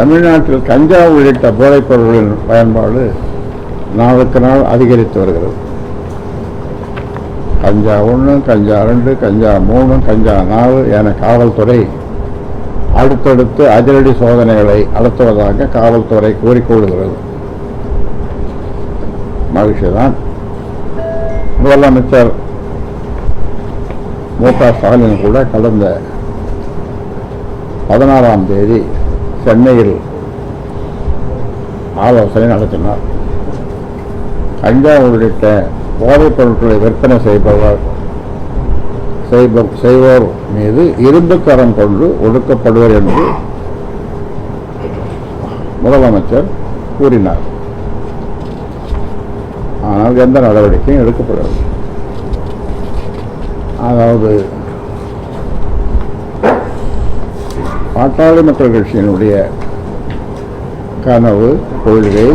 தமிழ்நாட்டில் கஞ்சா உள்ளிட்ட போதைப் பொருட்களின் பயன்பாடு நாளுக்கு நாள் அதிகரித்து வருகிறது. கஞ்சா 1, கஞ்சா 2, கஞ்சா 3, கஞ்சா 4 என காவல்துறை அடுத்தடுத்து அதிரடி சோதனைகளை நடத்துவதாக காவல்துறை கூறிக்கொள்கிறது. மகிழ்ச்சிதான். முதலமைச்சர் மு.க. ஸ்டாலின் கூட கடந்த 16ஆம் தேதி சென்னையில் ஆலோசனை நடத்தினார். கஞ்சா உள்ளிட்ட போதைப் பொருட்களை விற்பனை செய்வோர் மீது இரும்பு கரம் கொண்டு ஒடுக்கப்படுவர் என்று முதலமைச்சர் கூறினார். ஆனால் எந்த நடவடிக்கையும் எடுக்கப்படவில்லை. அதாவது பாட்டாளி மக்கள் கட்சியினுடைய கனவு கொள்கை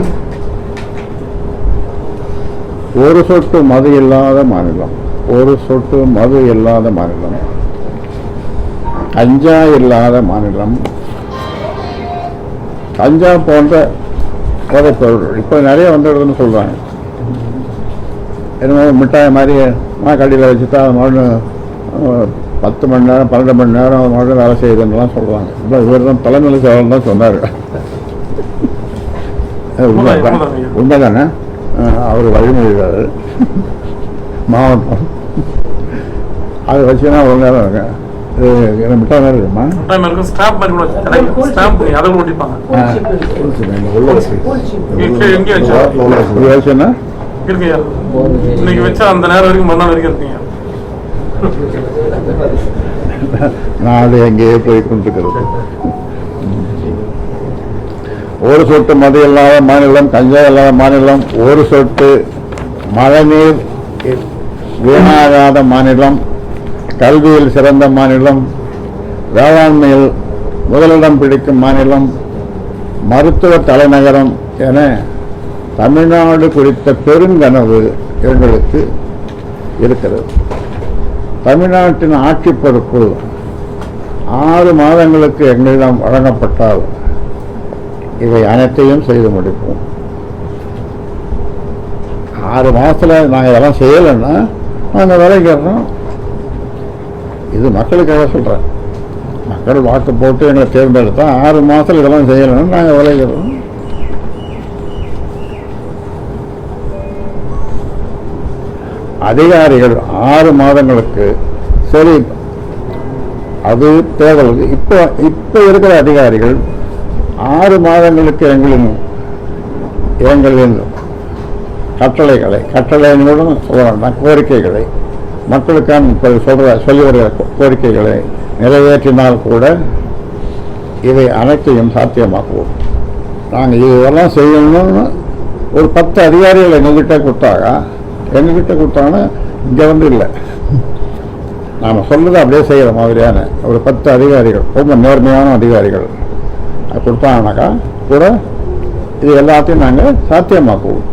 ஒரு சொட்டு மது இல்லாத மாநிலம், ஒரு சொட்டு மது இல்லாத மாநிலம், கஞ்சா இல்லாத மாநிலம், கஞ்சா போன்ற போதைப் பொருள் இப்போ நிறைய வந்துடுதுன்னு சொல்கிறாங்க. என்னமோ மிட்டாய் மாதிரி கடையில் வச்சுட்டா அது மாதிரி 10 மணி நேரம் 12 மணி நேரம் அது மாதிரி வேலை செய்யுதுன்னெலாம் சொல்கிறாங்க. இப்போ இவர் தான் தலைமையில் சேவல் தான் சொன்னார். உண்மைதானே? அவர் வழிமொழிகிறார். மாவட்டம் அது வச்சுன்னா ஒரு நேரம் இருக்கு. இது மிட்டாய் மாதிரி இருக்குமா? வச்சுன்னா இன்னைக்கு வச்சா அந்த நேரம் வரைக்கும் மறுநாள் வரைக்கும் இருக்கீங்க. நாடு எங்கேயே போய் கொண்டிருக்கிறது. ஒரு சொட்டு மது இல்லாத மாநிலம், கஞ்சா இல்லாத மாநிலம், ஒரு சொட்டு மழைநீர் வீணாகாத மாநிலம், கல்வியில் சிறந்த மாநிலம், வேளாண்மையில் முதலிடம் பிடிக்கும் மாநிலம், மருத்துவ தலைநகரம் என தமிழ்நாடு குறித்த பெருங்கனவு எங்களுக்கு இருக்கிறது. தமிழ்நாட்டின் ஆட்சி பொறுப்பு 6 மாதங்களுக்கு எங்களிடம் வழங்கப்பட்டால் இவை அனைத்தையும் செய்து முடிப்போம். 6 மாதத்தில் நாங்கள் இதெல்லாம் செய்யலைன்னா நாங்கள் விளைக்கிறோம். இது மக்களுக்காக சொல்கிறேன். மக்கள் வாக்கு போட்டு எங்களை தேர்ந்தெடுத்தா 6 மாதத்தில் இதெல்லாம் செய்யலைன்னா நாங்கள் விளைக்கிறோம். அதிகாரிகள் 6 மாதங்களுக்கு சரி, அது தேவை. இப்போ இருக்கிற அதிகாரிகள் 6 மாதங்களுக்கு எங்களின் கட்டளைகளுடன் கோரிக்கைகளை மக்களுக்கான சொல்லி வருகிற கோரிக்கைகளை நிறைவேற்றினால் கூட இவை அனைத்தையும் சாத்தியமாக்குவோம். நாங்கள் இதெல்லாம் செய்யணும்னு ஒரு 10 அதிகாரிகள் எங்ககிட்ட கொடுத்தாங்கன்னா இங்கே வந்து இல்லை, நாம் சொல்லுறது அப்படியே செய்கிற மாதிரியான ஒரு 10 அதிகாரிகள், ரொம்ப நேர்மையான அதிகாரிகள் கொடுத்தாங்கனாக்கா கூட இது எல்லாத்தையும் நாங்கள் சாத்தியமாக்குவோம்.